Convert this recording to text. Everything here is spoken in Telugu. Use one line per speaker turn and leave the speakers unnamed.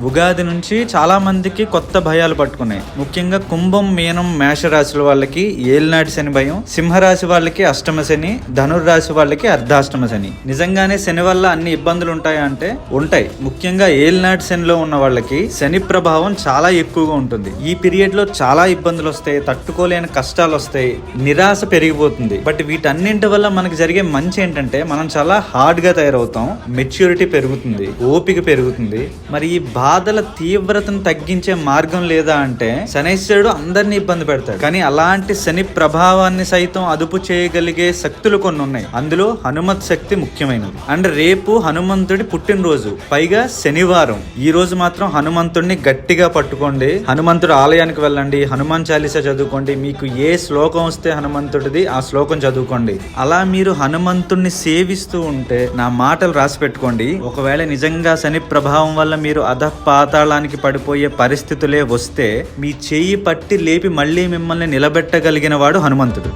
ఉగాది నుంచి చాలా మందికి కొత్త భయాలు పట్టుకున్నాయి. ముఖ్యంగా కుంభం, మీనం, మేషరాశుల వాళ్ళకి ఏలినాటి శని భయం, సింహరాశి వాళ్ళకి అష్టమ శని, ధనుర్రాశి వాళ్ళకి అర్ధాష్టమ శని. నిజంగానే శని వల్ల అన్ని ఇబ్బందులు ఉంటాయా అంటే ఉంటాయి. ముఖ్యంగా ఏలినాటి శనిలో ఉన్న వాళ్ళకి శని ప్రభావం చాలా ఎక్కువగా ఉంటుంది. ఈ పీరియడ్ లో చాలా ఇబ్బందులు వస్తాయి, తట్టుకోలేని కష్టాలు వస్తాయి, నిరాశ పెరిగిపోతుంది. బట్ వీటన్నింటి వల్ల మనకి జరిగే మంచి ఏంటంటే మనం చాలా హార్డ్ గా తయారవుతాం, మెచ్యూరిటీ పెరుగుతుంది, ఓపిక పెరుగుతుంది. మరి ఈ బాధల తీవ్రతను తగ్గించే మార్గం లేదా అంటే శనైశ్వరుడు అందరినీ ఇబ్బంది పెడతాడు, కానీ అలాంటి శని ప్రభావాన్ని సైతం అదుపు చేయగలిగే శక్తులు కొన్ని ఉన్నాయి. అందులో హనుమత్ శక్తి ముఖ్యమైనది. అండ్ రేపు హనుమంతుడి పుట్టినరోజు, పైగా శనివారం. ఈ రోజు మాత్రం హనుమంతుడిని గట్టిగా పట్టుకోండి, హనుమంతుడు ఆలయానికి వెళ్ళండి, హనుమాన్ చాలీసా చదువుకోండి. మీకు ఏ శ్లోకం వస్తే హనుమంతుడిది ఆ శ్లోకం చదువుకోండి. అలా మీరు హనుమంతుడిని సేవిస్తూ ఉంటే నా మాటలు రాసి పెట్టుకోండి. ఒకవేళ నిజంగా శని ప్రభావం వల్ల మీరు అధపాతాళానికి పడిపోయే పరిస్థితులే వస్తే మీ చెయ్యి పట్టి లేపి మళ్ళీ మిమ్మల్ని నిలబెట్టగలిగిన వాడు హనుమంతుడు.